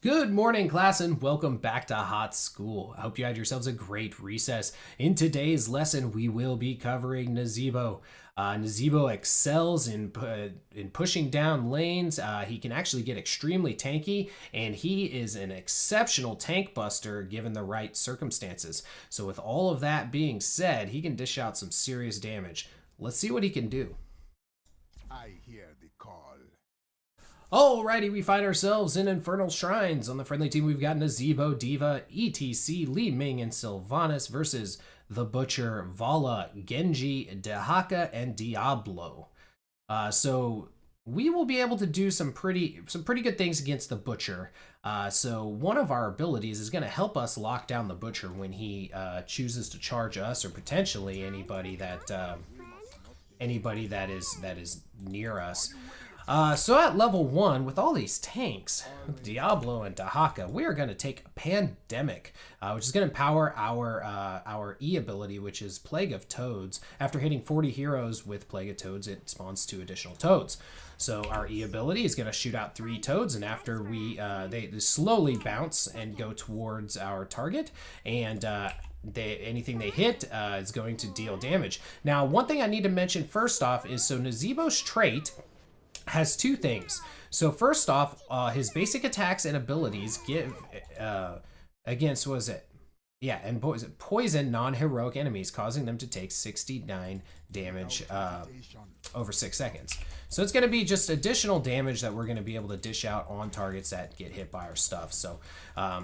Good morning, class, and welcome back to Hot School. I hope you had yourselves a great recess. In today's lesson, we will be covering Nazeebo. Nazeebo excels in pushing down lanes. He can actually get extremely tanky, and he is an exceptional tank buster given the right circumstances. So with all of that being said, he can dish out some serious damage. Let's see what he can do. I hear the call. Alrighty, we find ourselves in Infernal Shrines. On the friendly team, we've got Nazeebo, Diva, ETC, Li Ming, and Sylvanas versus the Butcher, Vala, Genji, Dehaka, and Diablo. So we will be able to do some pretty good things against the Butcher. So one of our abilities is going to help us lock down the Butcher when he chooses to charge us, or potentially anybody that is near us. So at level 1, with all these tanks, Diablo and Dehaka, we are going to take Pandemic, which is going to empower our E ability, which is Plague of Toads. After hitting 40 heroes with Plague of Toads, it spawns 2 additional Toads. So our E ability is going to shoot out 3 Toads, and after they slowly bounce and go towards our target, and anything they hit is going to deal damage. Now, one thing I need to mention first off is, so Nazeebo's trait has 2 things. So first off, his basic attacks and abilities give against, what is it? Yeah, and poison non-heroic enemies, causing them to take 69 damage over 6 seconds. So it's going to be just additional damage that we're going to be able to dish out on targets that get hit by our stuff. So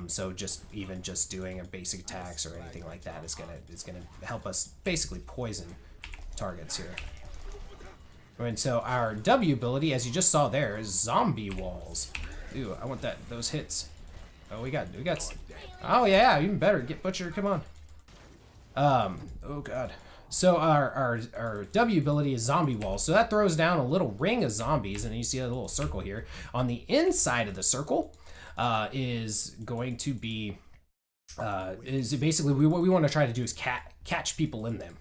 so just doing a basic attacks or anything like that is gonna help us basically poison targets here. And so our W ability, as you just saw there, is Zombie Walls. Ooh, I want those hits. Oh, we got. Oh yeah, even better. Get Butcher, come on. Oh god. So our W ability is Zombie Walls. So that throws down a little ring of zombies, and you see a little circle here. On the inside of the circle is going to be is basically what we want to try to do is catch people in them.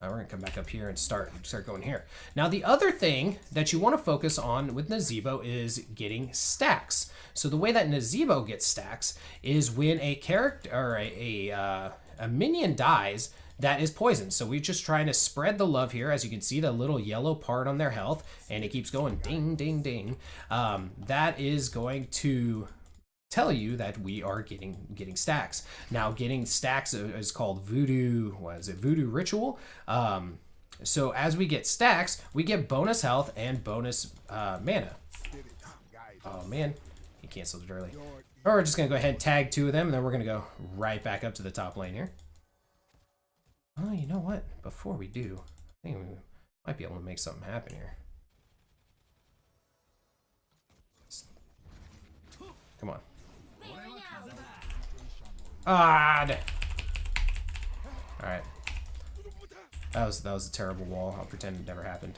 We're going to come back up here and start going here. Now, the other thing that you want to focus on with Nazeebo is getting stacks. So the way that Nazeebo gets stacks is when a character or a minion dies that is poisoned. So we're just trying to spread the love here. As you can see, the little yellow part on their health, and it keeps going ding, ding, ding. That is going to tell you that we are getting stacks. Now, getting stacks is called Voodoo. What is it? Voodoo ritual. So as we get stacks, we get bonus health and bonus mana. Oh man, he canceled it early. Or we're just gonna go ahead and tag 2 of them, and then we're gonna go right back up to the top lane here. Oh, you know what? Before we do, I think we might be able to make something happen here. Come on. Alright. That was a terrible wall. I'll pretend it never happened.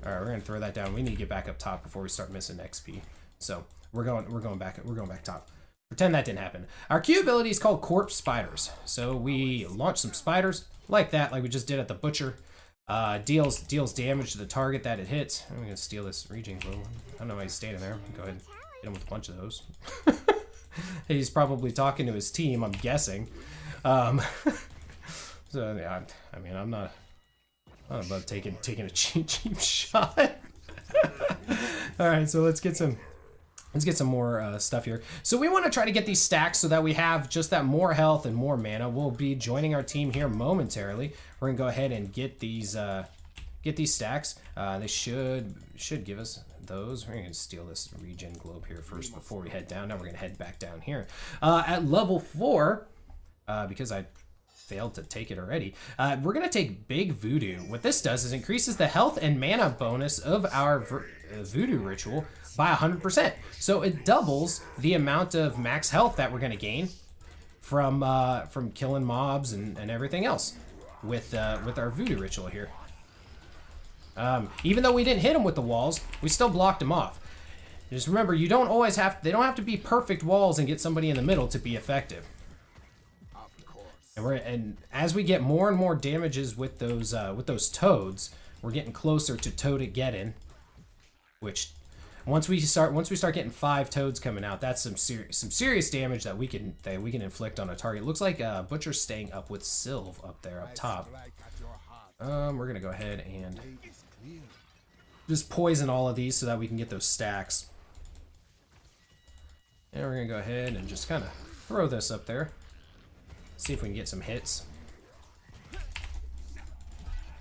Alright, we're gonna throw that down. We need to get back up top before we start missing XP. So we're going back top. Pretend that didn't happen. Our Q ability is called Corpse Spiders. So we launch some spiders like that, like we just did at the Butcher. Deals damage to the target that it hits. I'm gonna steal this regen glow. I don't know why he's staying there. Go ahead and hit him with a bunch of those. He's probably talking to his team, I'm guessing. So yeah, I mean, I'm not about taking a cheap shot. All right, so let's get some more stuff here. So we want to try to get these stacks so that we have just that more health and more mana. We'll be joining our team here momentarily. We're gonna go ahead and get these stacks. They should give us those. We're gonna steal this regen globe here first before we head down. Now we're gonna head back down here. At level 4, because I failed to take it already, we're gonna take Big Voodoo. What this does is increases the health and mana bonus of our Voodoo ritual by 100%. So it doubles the amount of max health that we're gonna gain from killing mobs and everything else with our Voodoo ritual here. Even though we didn't hit them with the walls, we still blocked them off. Just remember, they don't have to be perfect walls and get somebody in the middle to be effective. And as we get more and more damages with those toads, we're getting closer to Toad-Geddon, which Once we start getting 5 toads coming out, that's some serious damage that we can inflict on a target. Looks like Butcher's staying up with Sylve up there up top. We're gonna go ahead and just poison all of these so that we can get those stacks. And we're gonna go ahead and just kind of throw this up there. See if we can get some hits.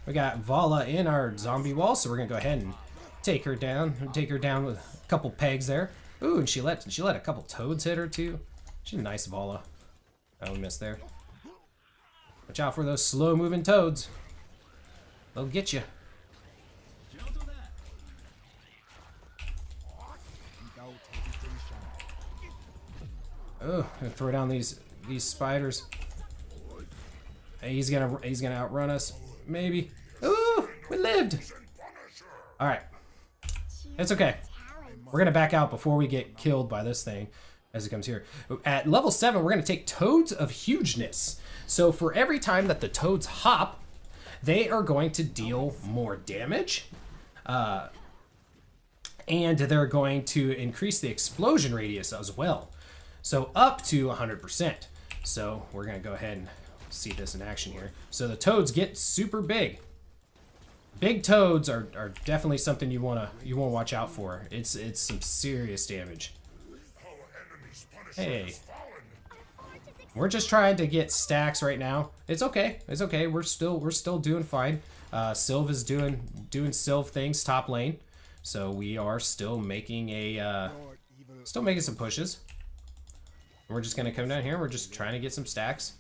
We got Vala in our zombie wall, so we're gonna go ahead and take her down. Take her down with a couple pegs there. Ooh, and she let a couple toads hit her too. She's a nice Vala. Oh, we missed there. Watch out for those slow-moving toads. They'll get you. Oh, gonna throw down these spiders. Hey, he's gonna outrun us, maybe. Ooh, we lived. All right, it's okay. We're gonna back out before we get killed by this thing as it comes here. At level 7, we're gonna take Toads of Hugeness. So for every time that the toads hop, they are going to deal more damage, and they're going to increase the explosion radius as well. So up to 100%. So we're gonna go ahead and see this in action here. So the toads get super big. Big toads are definitely something you wanna watch out for. It's some serious damage. Hey, we're just trying to get stacks right now. It's okay. It's okay. We're still doing fine. Sylve is doing Sylve things top lane, so we are still making some pushes. We're just gonna come down here. We're just trying to get some stacks.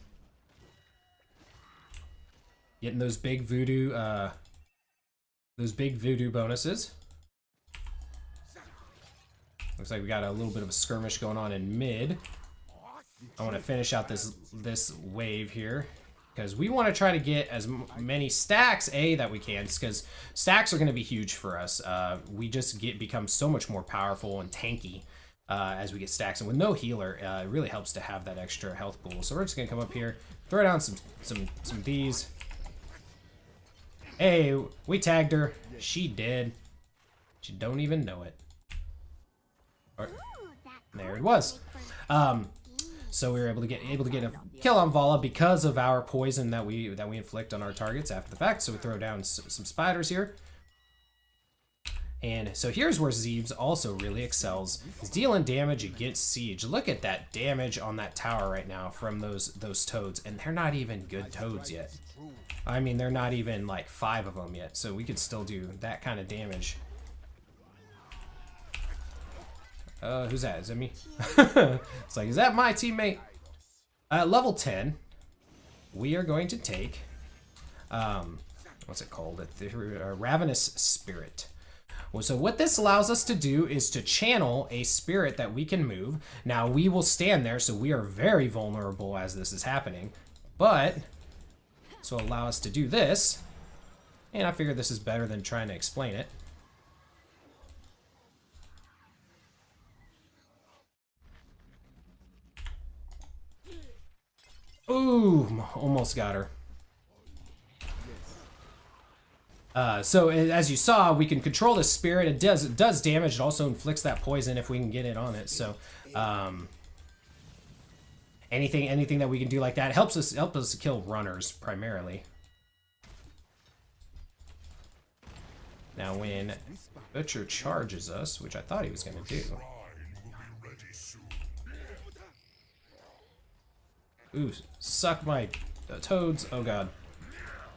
Getting those big voodoo bonuses. Looks like we got a little bit of a skirmish going on in mid. I want to finish out this wave here because we want to try to get as many stacks that we can, because stacks are going to be huge for us. We just become so much more powerful and tanky as we get stacks, and with no healer, it really helps to have that extra health pool. So we're just gonna come up here, throw down some of these. Hey, we tagged her. She dead. She don't even know it. Or, there it was. So we were able to get a kill on Vala because of our poison that we inflict on our targets after the fact. So we throw down some spiders here. And so here's where Zeebs also really excels. He's dealing damage against siege. Look at that damage on that tower right now from those toads, and they're not even good toads yet. I mean, they're not even like 5 of them yet, so we could still do that kind of damage. Who's that? Is that me? It's like, is that my teammate? At level 10, we are going to take, what's it called? Ravenous Spirit. Well, so what this allows us to do is to channel a spirit that we can move. Now, we will stand there, so we are very vulnerable as this is happening. But this will allow us to do this. And I figure this is better than trying to explain it. Ooh, almost got her. So as you saw, we can control the spirit. It does damage. It also inflicts that poison if we can get it on it. So anything that we can do like that helps us kill runners primarily. Now when Butcher charges us, which I thought he was going to do. Ooh, suck my toads. Oh god,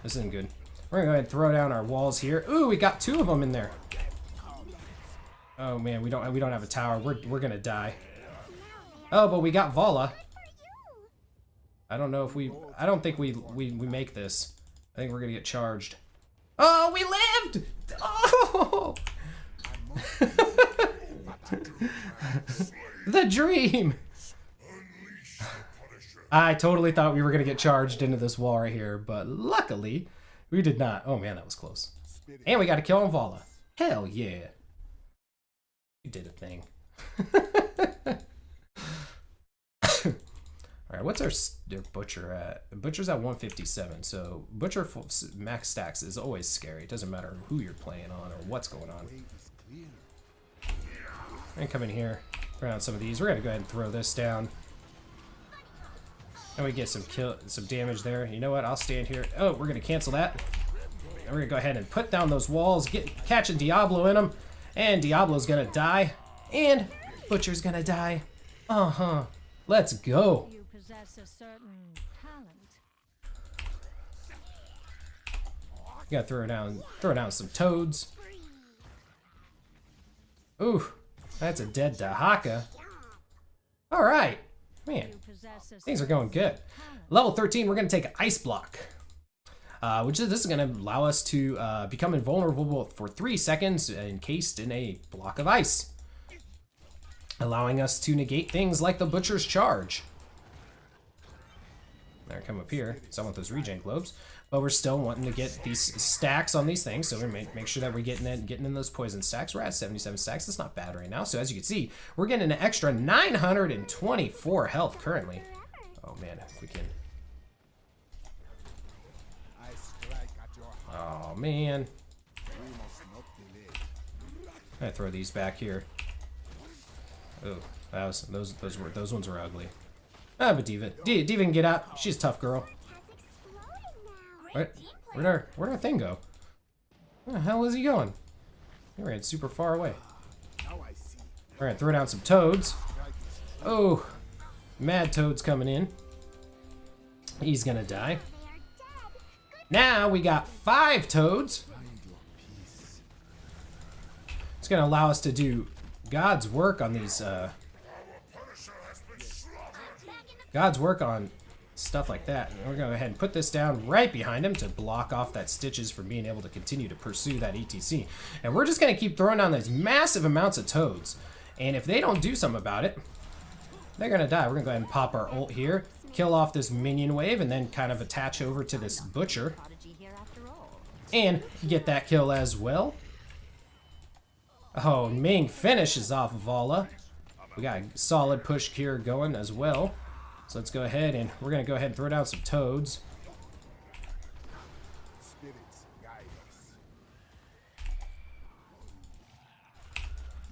this isn't good. We're gonna go ahead and throw down our walls here. Ooh, we got 2 of them in there. Oh man, we don't have a tower. We're gonna die. Oh, but we got Vala. I don't know if I don't think we make this. I think we're gonna get charged. Oh, we lived! Oh! The dream! I totally thought we were gonna get charged into this wall right here, but luckily we did not. Oh man, that was close. And we got a kill on Vala. Hell yeah. We did a thing. Alright, what's our Butcher at? Butcher's at 157, so Butcher max stacks is always scary. It doesn't matter who you're playing on or what's going on. We're gonna come in here, throw down some of these. We're gonna go ahead and throw this down. And we get some damage there. You know what? I'll stand here. Oh, we're gonna cancel that. And we're gonna go ahead and put down those walls, catching Diablo in them. And Diablo's gonna die. And Butcher's gonna die. Uh-huh. Let's go. You possess a certain talent. Gotta throw down some toads. Ooh, that's a dead Dahaka. Alright. Man, things are going good. Level 13, we're gonna take Ice Block. This is gonna allow us to become invulnerable for 3 seconds encased in a block of ice, allowing us to negate things like the Butcher's Charge. There, come up here. So I want those regen globes, but we're still wanting to get these stacks on these things, so we make sure that we're getting in those poison stacks. We're at 77 stacks. That's not bad right now. So as you can see, we're getting an extra 924 health currently. Oh man, if we can. Oh man. I'm gonna throw these back here. Oh, those ones were ugly. Ah, but Diva can get out. She's a tough girl. What? Where'd our thing go? Where the hell is he going? He ran super far away. We're gonna throw down some toads. Oh, Mad Toad's coming in. He's gonna die. Now we got 5 toads. It's gonna allow us to do God's work on these. God's work on stuff like that. And we're gonna go ahead and put this down right behind him to block off that Stitches from being able to continue to pursue that ETC. And we're just gonna keep throwing down these massive amounts of toads. And if they don't do something about it, they're gonna die. We're gonna go ahead and pop our ult here, kill off this minion wave, and then kind of attach over to this Butcher and get that kill as well. Oh, Ming finishes off Vala. We got a solid push here going as well. So let's go ahead and we're gonna go ahead and throw down some toads.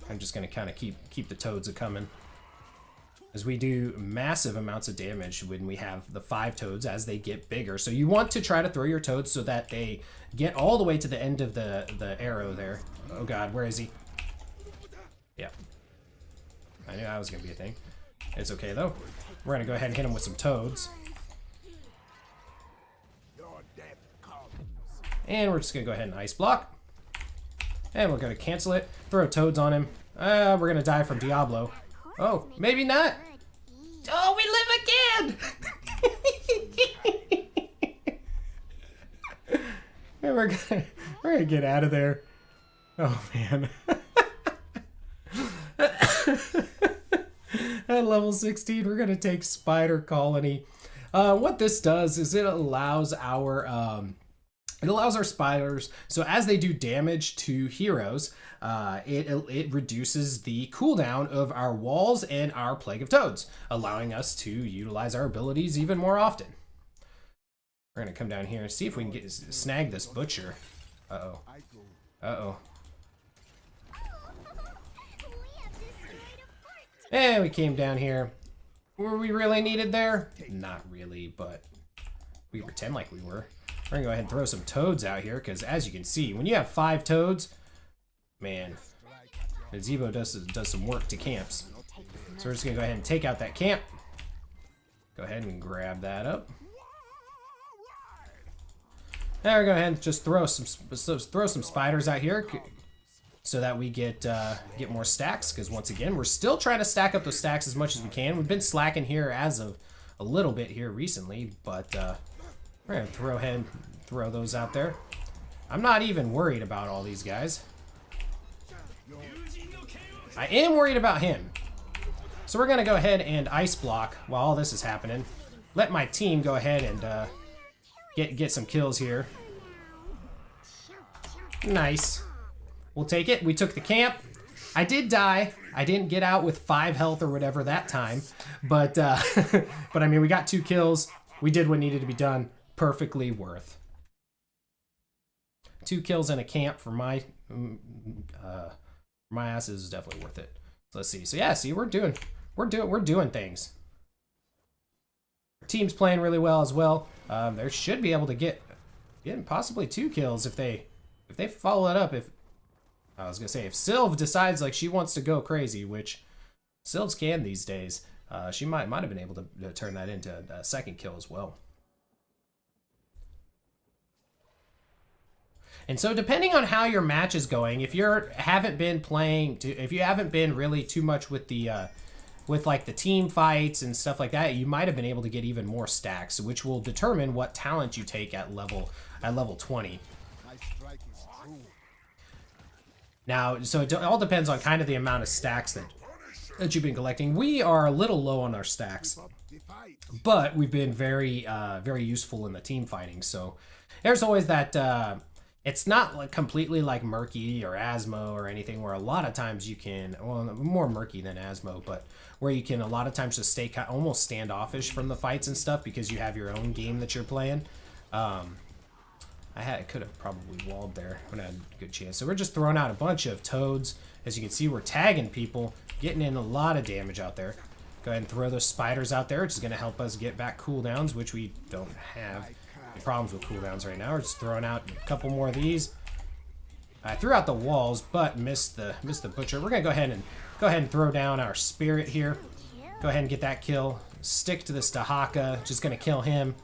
I'm just gonna kind of keep the toads a coming, as we do massive amounts of damage when we have the 5 toads as they get bigger. So you want to try to throw your toads so that they get all the way to the end of the arrow there. Oh god, where is he? Yeah, I knew that was gonna be a thing. It's okay though. We're gonna go ahead and hit him with some toads. And we're just gonna go ahead and ice block. And we're gonna cancel it. Throw toads on him. We're gonna die from Diablo. Oh, maybe not. Oh, we live again! And we're gonna get out of there. Oh man. At level 16, we're gonna take Spider Colony. What this does is it allows our spiders, so as they do damage to heroes, it reduces the cooldown of our walls and our Plague of Toads, allowing us to utilize our abilities even more often. We're gonna come down here and see if we can snag this Butcher. Uh-oh. Uh-oh. And we came down here. Were we really needed there? Not really, but we pretend like we were. We're gonna go ahead and throw some toads out here, because as you can see, when you have 5 toads, man, Nazeebo does some work to camps. So we're just gonna go ahead and take out that camp. Go ahead and grab that up. Now we're gonna go ahead and just throw some spiders out here, so that we get more stacks, because once again, we're still trying to stack up the stacks as much as we can. We've been slacking here as of a little bit here recently, but we're gonna throw those out there. I'm not even worried about all these guys. I am worried about him. So we're gonna go ahead and ice block while all this is happening. Let my team go ahead and get some kills here. Nice. We'll take it. We took the camp. I did die. I didn't get out with 5 health or whatever that time, but but I mean, we got 2 kills. We did what needed to be done. Perfectly worth. 2 kills in a camp for my ass is definitely worth it. So let's see. So yeah, see, we're doing things. Our team's playing really well as well. They should be able to get possibly 2 kills if they follow it up. If I was gonna say if Sylv decides like she wants to go crazy, which Sylvs can these days, she might have been able to turn that into a second kill as well. And so depending on how your match is going, if you haven't been really too much with the with like the team fights and stuff like that, you might have been able to get even more stacks, which will determine what talent you take at level 20. Now, so it all depends on kind of the amount of stacks that you've been collecting. We are a little low on our stacks, but we've been very very useful in the team fighting. So there's always that. It's not like completely like murky or Asmo or anything, where a lot of times you can, well, more murky than Asmo, but where you can a lot of times just stay almost standoffish from the fights and stuff because you have your own game that you're playing. I could have probably walled there, but I had a good chance. So we're just throwing out a bunch of toads. As you can see, we're tagging people, getting in a lot of damage out there. Go ahead and throw those spiders out there, which is going to help us get back cooldowns, which we don't have problems with cooldowns right now. We're just throwing out a couple more of these. I threw out the walls, but missed the butcher. We're gonna go ahead and throw down our spirit here. Go ahead and get that kill. Stick to this Dahaka, just gonna kill him.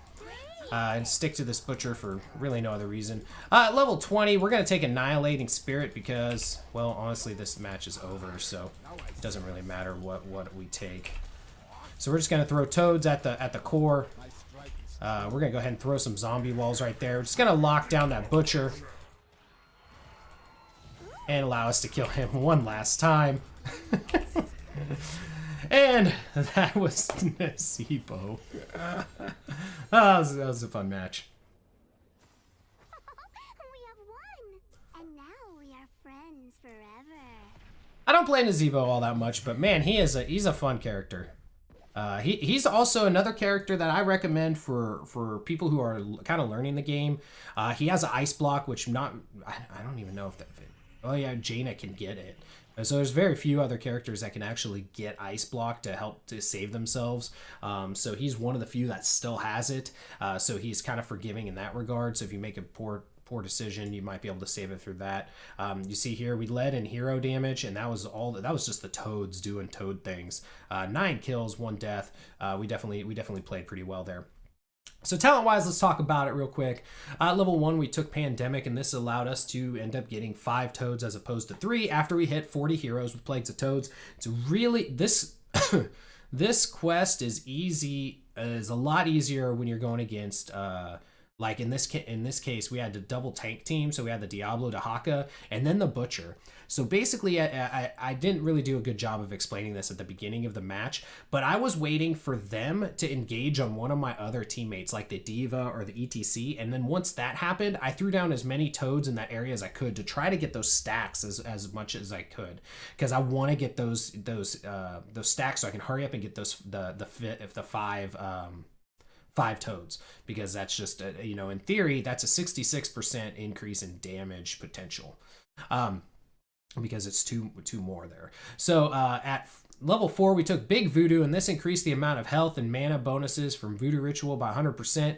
And stick to this butcher for really no other reason. Level 20, we're gonna take Annihilating Spirit because, well, honestly, this match is over, so it doesn't really matter what we take. So we're just gonna throw toads at the core. We're gonna go ahead and throw some zombie walls right there. We're just gonna lock down that butcher and allow us to kill him one last time. And that was Nazeebo. That was a fun match. We have won, and now we are friends forever. I don't play Nazeebo all that much, but man, he's a fun character. He's also another character that I recommend for people who are kind of learning the game. He has an ice block, which I don't even know if that. Oh yeah, Jaina can get it. So there's very few other characters that can actually get ice block to help to save themselves. So he's one of the few that still has it. So he's kind of forgiving in that regard. So if you make a poor decision, you might be able to save it through that. You see here we led in hero damage, and that was just the toads doing toad things. 9 kills, 1 death. We definitely played pretty well there. So talent-wise, let's talk about it real quick. Level 1, we took Pandemic, and this allowed us to end up getting 5 toads as opposed to 3 after we hit 40 heroes with Plagues of Toads. It's really, this this quest is a lot easier when you're going against, like in this case, we had the double tank team, so we had the Diablo, Dahaka, and then the Butcher. So basically, I didn't really do a good job of explaining this at the beginning of the match, but I was waiting for them to engage on one of my other teammates, like the Diva or the ETC, and then once that happened, I threw down as many toads in that area as I could to try to get those stacks as much as I could, because I want to get those stacks so I can hurry up and get the 5 toads, because that's just in theory that's a 66% increase in damage potential, because it's two more there. So at level 4 we took Big Voodoo, and this increased the amount of health and mana bonuses from Voodoo Ritual by 100%.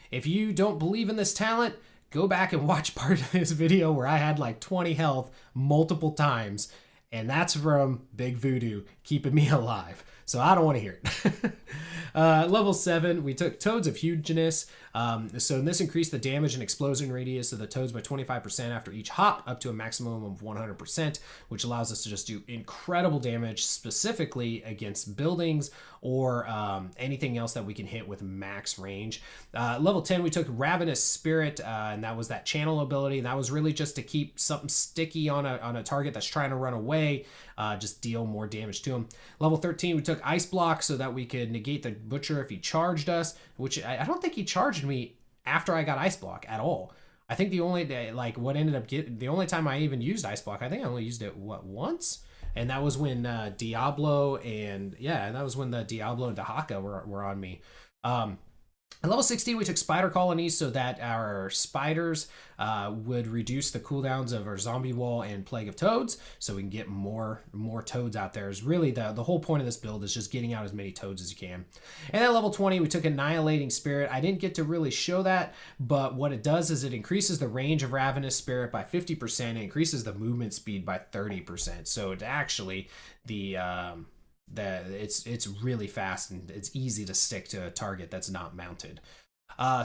If you don't believe in this talent, go back and watch part of this video where I had like 20 health multiple times, and that's from Big Voodoo keeping me alive. So I don't want to hear it. Level 7, we took Toads of Hugeness. So this increased the damage and explosion radius of the toads by 25% after each hop, up to a maximum of 100%, which allows us to just do incredible damage, specifically against buildings or anything else that we can hit with max range. Level 10, we took Ravenous Spirit, and that was that channel ability. That was really just to keep something sticky on a target that's trying to run away, just deal more damage to them. Level 13, we took Ice Block so that we could negate the Butcher if he charged us, which I don't think he charged me after I got Ice Block at all. I think the only time I even used Ice Block, I think I only used it once, and that was when Diablo and Dahaka were on me. At level 16, we took spider colonies so that our spiders would reduce the cooldowns of our zombie wall and plague of toads, so we can get more toads out there. Is really the whole point of this build is just getting out as many toads as you can. And at level 20, we took Annihilating Spirit. I didn't get to really show that, but what it does is it increases the range of Ravenous Spirit by 50%, and increases the movement speed by 30%. So it actually it's really fast and it's easy to stick to a target that's not mounted.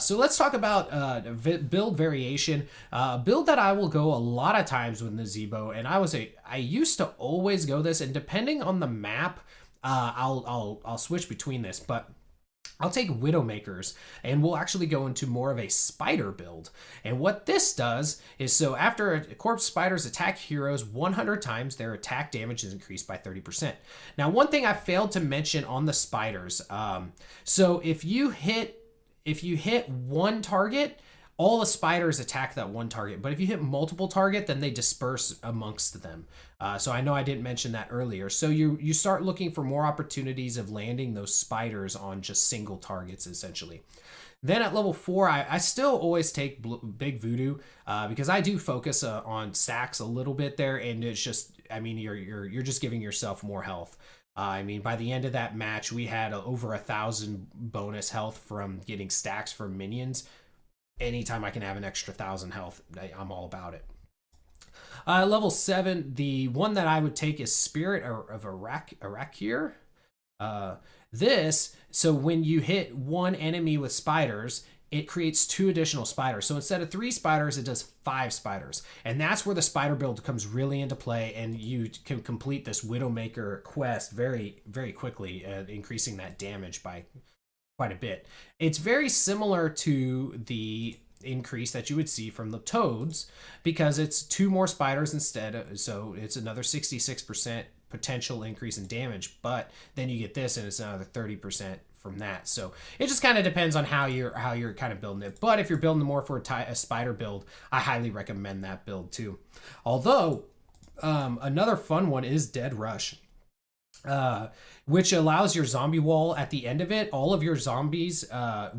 So let's talk about build variation. Build that I will go a lot of times with Nazeebo, and I used to always go this, and depending on the map, I'll switch between this, but I'll take Widowmakers, and we'll actually go into more of a spider build. And what this does is, so after corpse spiders attack heroes 100 times, their attack damage is increased by 30%. Now, one thing I failed to mention on the spiders, so if you hit one target, all the spiders attack that one target. But if you hit multiple target, then they disperse amongst them. So I know I didn't mention that earlier. So you start looking for more opportunities of landing those spiders on just single targets, essentially. Then at level 4, I still always take Big Voodoo because I do focus on stacks a little bit there, and it's just, I mean, you're just giving yourself more health. I mean, by the end of that match, we had over 1,000 bonus health from getting stacks from minions. Anytime I can have an extra 1,000 health, I'm all about it. Level 7, the one that I would take is Spirit of Arakir. So when you hit one enemy with spiders, it creates 2 additional spiders. So instead of 3 spiders, it does 5 spiders. And that's where the spider build comes really into play, and you can complete this Widowmaker quest very, very quickly, increasing that damage by quite a bit. It's very similar to the increase that you would see from the toads, because it's 2 more spiders instead, so it's another 66% potential increase in damage, but then you get this and it's another 30% from that. So it just kind of depends on how you're kind of building it. But if you're building more for a spider build, I highly recommend that build too. Although another fun one is Dead Rush, which allows your zombie wall at the end of it. All of your zombies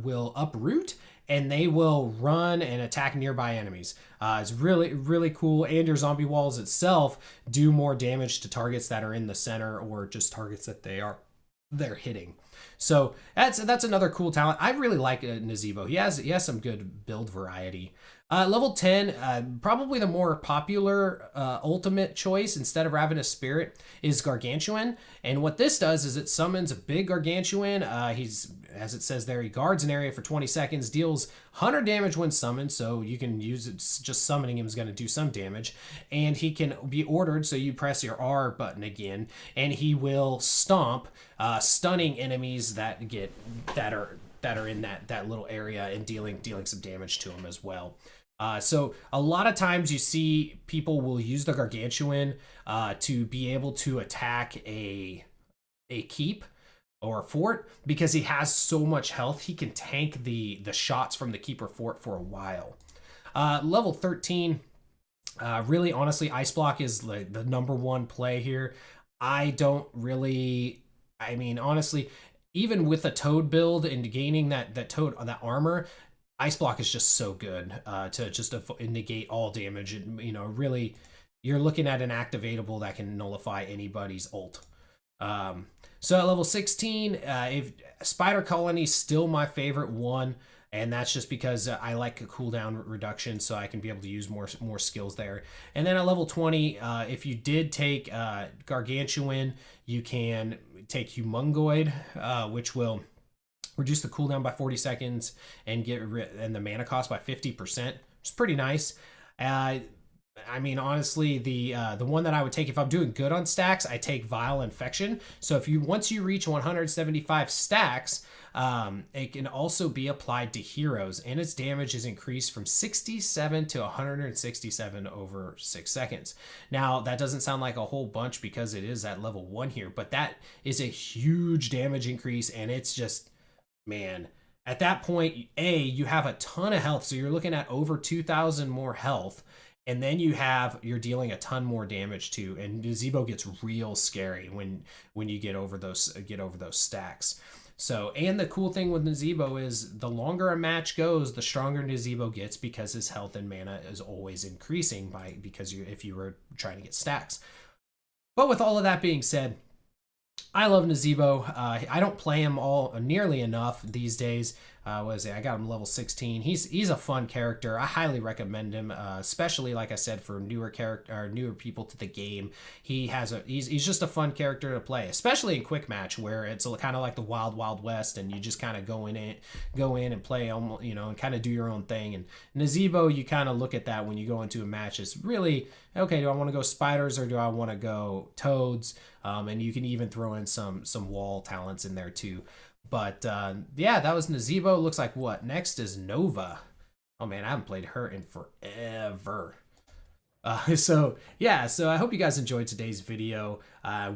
will uproot, and they will run and attack nearby enemies. It's really, really cool. And your zombie walls itself do more damage to targets that are in the center, or just targets that they're hitting. So that's another cool talent. I really like Nazeebo. He has some good build variety. Level 10, probably the more popular ultimate choice instead of Ravenous Spirit is Gargantuan. And what this does is it summons a big Gargantuan. He's, as it says there, he guards an area for 20 seconds, deals 100 damage when summoned, so you can use it. Just summoning him is going to do some damage. And he can be ordered, so you press your R button again, and he will stomp, stunning enemies that are in that little area, and dealing some damage to them as well. So a lot of times you see people will use the Gargantuan to be able to attack a keep or a fort, because he has so much health. He can tank the shots from the keeper fort for a while. Level 13, really honestly, Ice Block is like the #1 play here. I mean, honestly, even with a toad build and gaining that armor, Ice Block is just so good to just negate all damage. And, you know, really, you're looking at an activatable that can nullify anybody's ult. So at level 16, if Spider Colony is still my favorite one, and that's just because I like a cooldown reduction, so I can be able to use more skills there. And then at level 20, if you did take Gargantuan, you can take Humungoid, which will reduce the cooldown by 40 seconds and and the mana cost by 50%, which is pretty nice. I mean, honestly, the one that I would take if I'm doing good on stacks, I take Vile Infection. So once you reach 175 stacks, it can also be applied to heroes, and its damage is increased from 67 to 167 over 6 seconds. Now, that doesn't sound like a whole bunch because it is at level 1 here, but that is a huge damage increase, and it's just, man, at that point, you have a ton of health, so you're looking at over 2,000 more health, and then you're dealing a ton more damage too. And Nazeebo gets real scary when you get over those stacks. So, and the cool thing with Nazeebo is the longer a match goes, the stronger Nazeebo gets because his health and mana is always increasing because if you were trying to get stacks. But with all of that being said, I love Nazeebo. I don't play him nearly enough these days. I got him level 16. He's a fun character. I highly recommend him, especially like I said for newer people to the game. He's just a fun character to play, especially in quick match where it's kind of like the Wild Wild West, and you just kind of go in and play, and kind of do your own thing. And Nazeebo, you kind of look at that when you go into a match. It's really okay. Do I want to go spiders or do I want to go toads? And you can even throw in some wall talents in there too. But yeah, that was Nazeebo. Looks like what next is Nova. Oh man, I haven't played her in forever. So I hope you guys enjoyed today's video.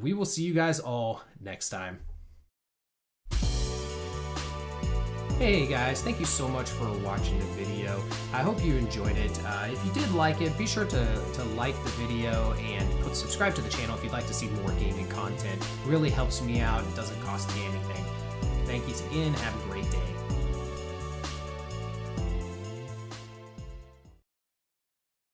We will see you guys all next time. Hey guys, thank you so much for watching the video. I hope you enjoyed it. If you did like it, be sure to like the video and subscribe to the channel if you'd like to see more gaming content. It really helps me out. It doesn't cost me anything. Thank you again. Have a great day.